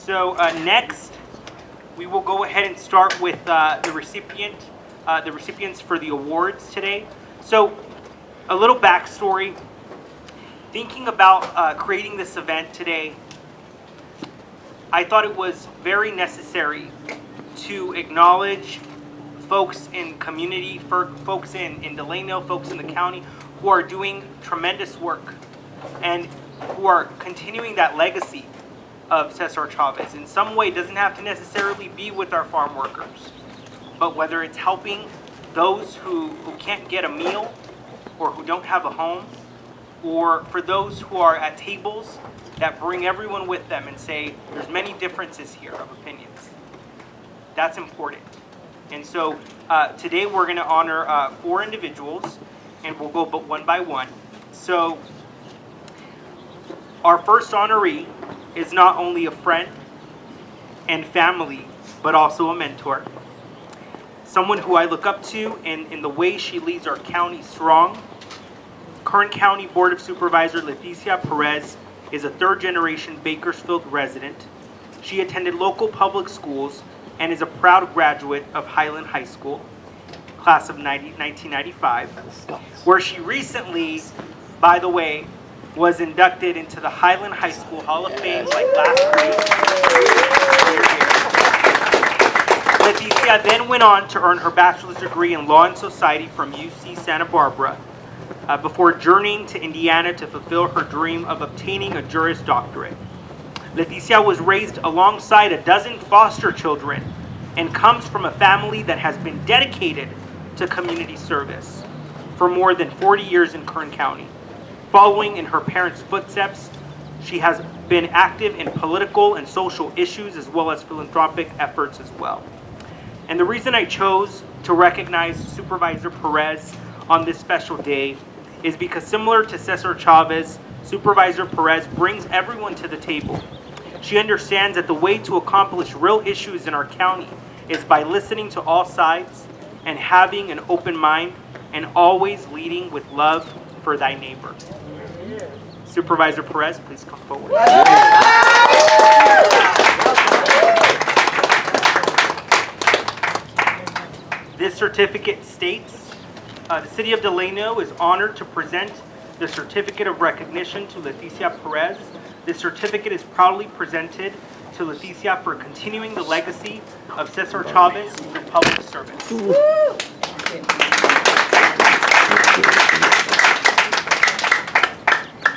So next, we will go ahead and start with the recipients for the awards today. So a little backstory. Thinking about creating this event today, I thought it was very necessary to acknowledge folks in community, folks in Delano, folks in the county who are doing tremendous work and who are continuing that legacy of Cesar Chavez. In some way, it doesn't have to necessarily be with our farm workers, but whether it's helping those who can't get a meal or who don't have a home, or for those who are at tables that bring everyone with them and say, there's many differences here of opinions. That's important. And so today we're going to honor 4 individuals, and we'll go one by one. So our first honoree is not only a friend and family, but also a mentor. Someone who I look up to in the way she leads our county strong. Kern County Board of Supervisor Leticia Perez is a 3rd-generation Bakersfield resident. She attended local public schools and is a proud graduate of Highland High School, class of 1995, where she recently, by the way, was inducted into the Highland High School Hall of Fame like last week. Leticia then went on to earn her bachelor's degree in Law and Society from UC Santa Barbara, before journeying to Indiana to fulfill her dream of obtaining a Juris Doctorate. Leticia was raised alongside a dozen foster children and comes from a family that has been dedicated to community service for more than 40 years in Kern County. Following in her parents' footsteps, she has been active in political and social issues as well as philanthropic efforts as well. And the reason I chose to recognize Supervisor Perez on this special day is because, similar to Cesar Chavez, Supervisor Perez brings everyone to the table. She understands that the way to accomplish real issues in our county is by listening to all sides and having an open mind and always leading with love for thy neighbor. Supervisor Perez, please come forward. This certificate states, the City of Delano is honored to present the Certificate of Recognition to Leticia Perez. This certificate is proudly presented to Leticia for continuing the legacy of Cesar Chavez through public service.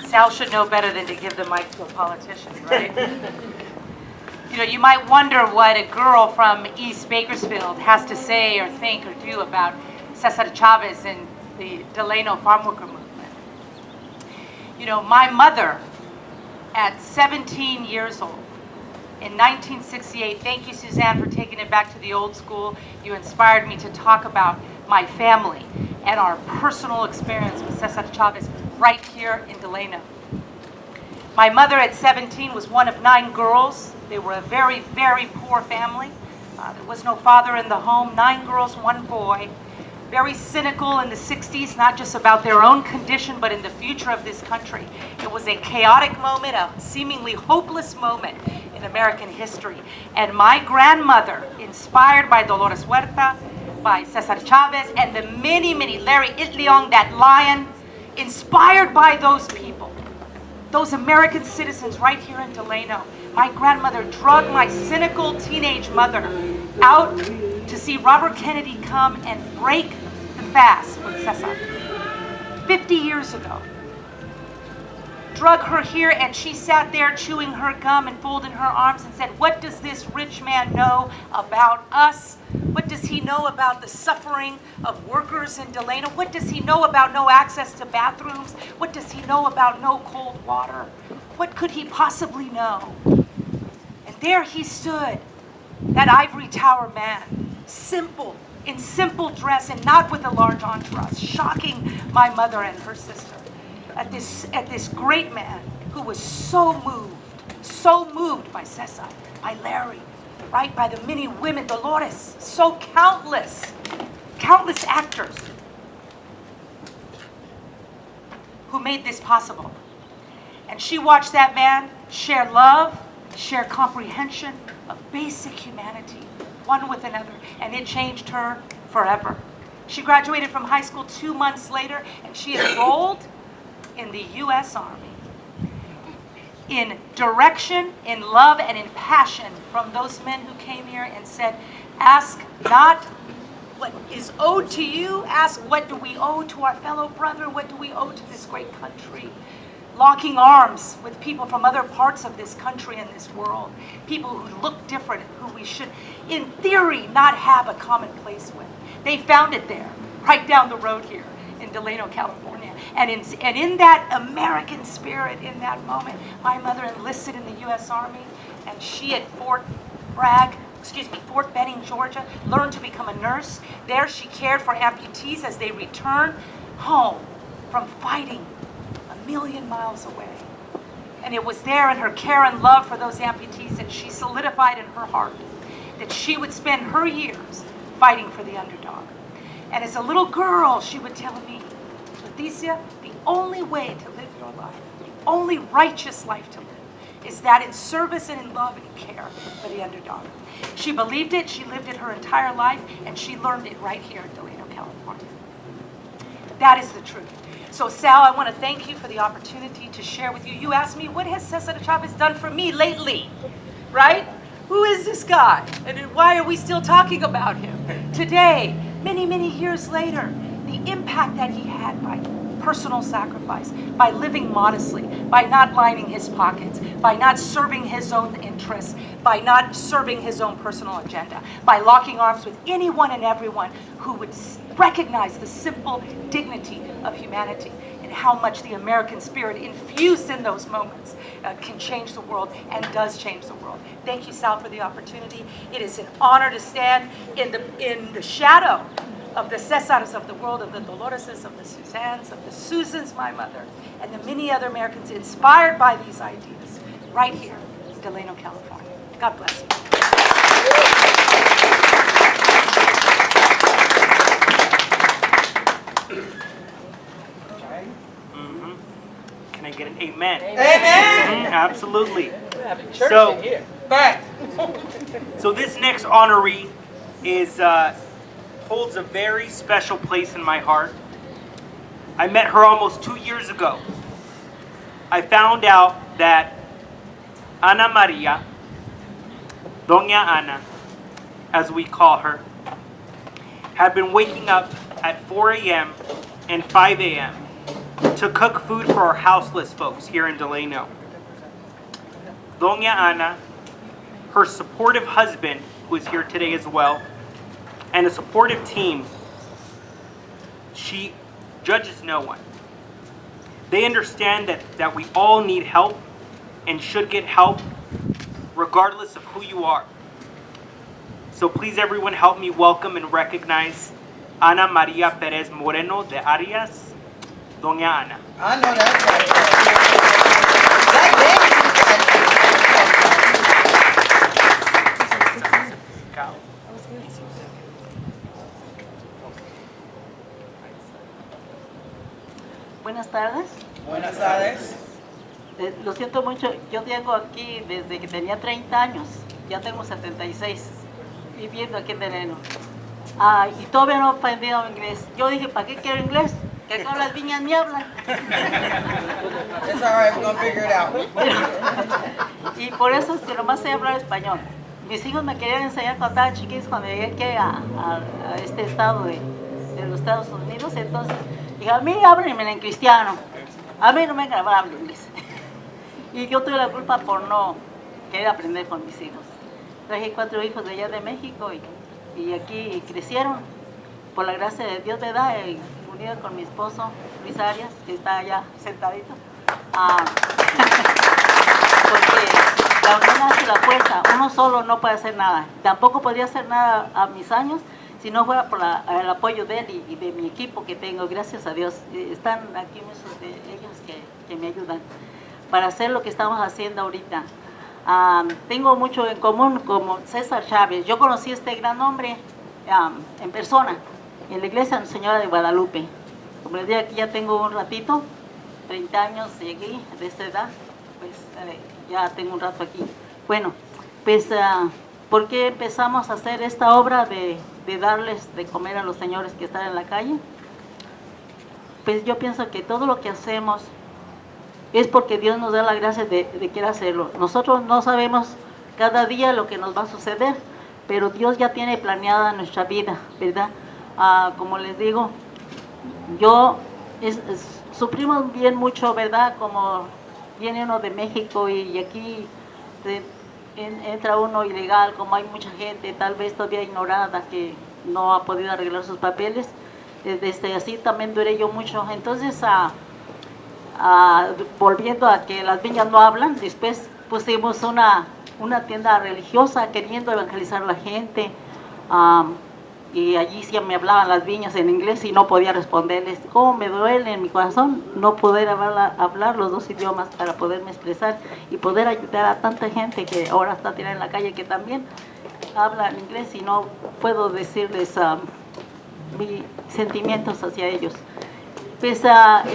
Sal should know better than to give the mic to a politician, right? You know, you might wonder what a girl from East Bakersfield has to say or think or do about Cesar Chavez and the Delano farm worker movement. You know, my mother, at 17 years old, in 1968, thank you, Suzanne, for taking it back to the old school. You inspired me to talk about my family and our personal experience with Cesar Chavez right here in Delano. My mother at 17 was one of 9 girls. They were a very, very poor family. There was no father in the home, 9 girls, 1 boy. Very cynical in the 60s, not just about their own condition, but in the future of this country. It was a chaotic moment, a seemingly hopeless moment in American history. And my grandmother, inspired by Dolores Huerta, by Cesar Chavez, and the many, many, Larry Itliong, that lion, inspired by those people, those American citizens right here in Delano, my grandmother drugged my cynical teenage mother out to see Robert Kennedy come and break the fast with Cesar 50 years ago. Drug her here, and she sat there chewing her gum and folding her arms and said, what does this rich man know about us? What does he know about the suffering of workers in Delano? What does he know about no access to bathrooms? What does he know about no cold water? What could he possibly know? And there he stood, that ivory tower man, simple, in simple dress and not with a large entourage, shocking my mother and her sister at this great man who was so moved by Cesar, by Larry, right, by the many women, Dolores, so countless actors who made this possible. And she watched that man share love, share comprehension of basic humanity, one with another, and it changed her forever. She graduated from high school 2 months later, and she enrolled in the U.S. Army. In direction, in love, and in passion from those men who came here and said, ask not what is owed to you, ask what do we owe to our fellow brother, what do we owe to this great country. Locking arms with people from other parts of this country and this world, people who look different, who we should, in theory, not have a common place with. They found it there, right down the road here in Delano, California. And in that American spirit, in that moment, my mother enlisted in the U.S. Army, and she at Fort Benning, Georgia, learned to become a nurse. There she cared for amputees as they returned home from fighting 1,000,000 miles away. And it was there in her care and love for those amputees that she solidified in her heart that she would spend her years fighting for the underdog. And as a little girl, she would tell me, Leticia, the only way to live your life, the only righteous life to live, is that in service and in love and in care for the underdog. She believed it, she lived it her entire life, and she learned it right here in Delano, California. That is the truth. So Sal, I want to thank you for the opportunity to share with you. You asked me, what has Cesar Chavez done for me lately, right? Who is this guy? And why are we still talking about him? Today, many, many years later, the impact that he had by personal sacrifice, by living modestly, by not lining his pockets, by not serving his own interests, by not serving his own personal agenda, by locking arms with anyone and everyone who would recognize the simple dignity of humanity and how much the American spirit infused in those moments can change the world and does change the world. Thank you, Sal, for the opportunity. It is an honor to stand in the shadow of the Cesars of the world, of the Dolores, of the Suzannes, of the Susans, my mother, and the many other Americans inspired by these ideas right here in Delano, California. God bless you. Can I get an amen? Amen. Absolutely. We're having church So- in here. Back. So this next honoree is holds a very special place in my heart. I met her almost 2 years ago. I found out that Ana Maria, Doña Ana, as we call her, had been waking up at 4 a.m. and 5 a.m. to cook food for our houseless folks here in Delano. Doña Ana, her supportive husband, who is here today as well, and a supportive team, she judges no one. They understand that we all need help and should get help regardless of who you are. So please everyone help me welcome and recognize Ana Maria Perez Moreno de Arias, Doña Ana. I know that's right. That Buenas tardes. Buenas tardes. Lo siento mucho, yo tengo aquí desde que tenía 30 años, ya tengo 76, viviendo aquí en Delano. Y todavía no he aprendido inglés. Yo dije, ¿para qué quiero inglés? Que acá las viñas ni hablan. It's all right, we're gonna figure it out. Y por eso es que nomás sé hablar español. Mis hijos me querían enseñar cuando estaba chiquitos, cuando llegué aquí a este estado de los Estados Unidos. Entonces, dije, a mí háblenme en cristiano. A mí no me hablan inglés. Y yo tuve la culpa por no querer aprender con mis hijos. Traje 4 hijos de allá de México y aquí crecieron. Por la gracia de Dios, ¿verdad? Unido con mi esposo, Luis Arias, que está allá sentadito. Porque la unión hace la fuerza. Uno solo no puede hacer nada. Tampoco podría hacer nada a mis años si no fuera por el apoyo de él y de mi equipo que tengo. Gracias a Dios. Están aquí muchos de ellos que me ayudan para hacer lo que estamos haciendo ahorita. Tengo mucho en común como Cesar Chavez. Yo conocí a este gran hombre en persona, en la iglesia Señora de Guadalupe. Como les digo, aquí ya tengo un ratito, 30 años llegué de esa edad, pues ya tengo un rato aquí. Bueno, pues, ¿por qué empezamos a hacer esta obra de darles de comer a los señores que están en la calle? Pues yo pienso que todo lo que hacemos es porque Dios nos da la gracia de querer hacerlo. Nosotros no sabemos cada día lo que nos va a suceder, pero Dios ya tiene planeada nuestra vida, ¿verdad? Como les digo, sufrimos bien mucho, ¿verdad? Como viene uno de México y aquí entra uno ilegal, como hay mucha gente tal vez todavía ignorada que no ha podido arreglar sus papeles, así también duré yo mucho. Entonces, volviendo a que las viñas no hablan, después pusimos una tienda religiosa queriendo evangelizar a la gente, y allí sí me hablaban las viñas en inglés y no podía responderles. Cómo me duele en mi corazón no poder hablar los dos idiomas para poderme expresar y poder ayudar a tanta gente que ahora está tirada en la calle, que también habla en inglés y no puedo decirles mis sentimientos hacia ellos. Pues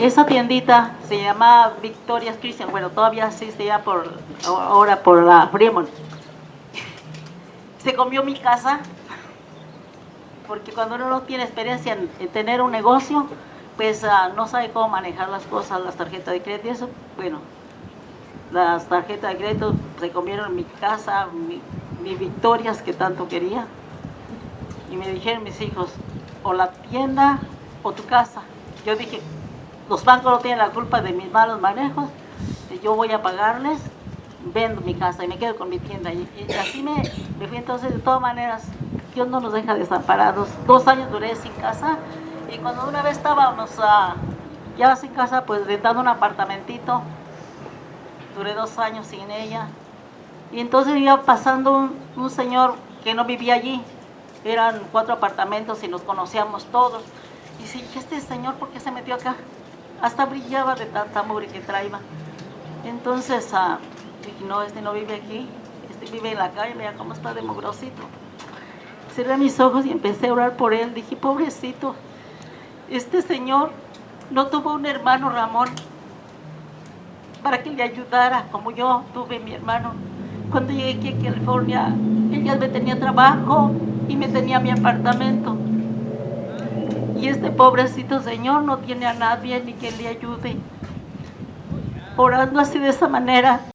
esa tiendita se llama Victoria's Christian, bueno, todavía existe ya ahora por la Fremont. Se comió mi casa, porque cuando uno no tiene experiencia en tener un negocio, pues no sabe cómo manejar las cosas, las tarjetas de crédito y eso. Bueno, las tarjetas de crédito se comieron mi casa, mis victorias que tanto quería. Y me dijeron mis hijos, o la tienda o tu casa. Yo dije, los bancos no tienen la culpa de mis malos manejos, yo voy a pagarles, vendo mi casa y me quedo con mi tienda. Y así me fui. Entonces, de todas maneras, Dios no nos deja desamparados. 2 años duré sin casa, y cuando una vez estábamos ya sin casa, pues rentando un apartamentito, duré 2 años sin ella. Y entonces iba pasando un señor que no vivía allí, eran 4 apartamentos y nos conocíamos todos. Y dice, ¿y este señor por qué se metió acá? Hasta brillaba de tanta mugre que traía. Entonces dije, no, este no vive aquí, este vive en la calle, mira cómo está de mugrosito. Cerré mis ojos y empecé a orar por él. Dije, pobrecito, este señor no tuvo un hermano Ramón para que le ayudara como yo tuve mi hermano. Cuando llegué aquí a California, él ya me tenía trabajo y me tenía mi apartamento. Y este pobrecito señor no tiene a nadie ni que le ayude. Orando así de esa manera,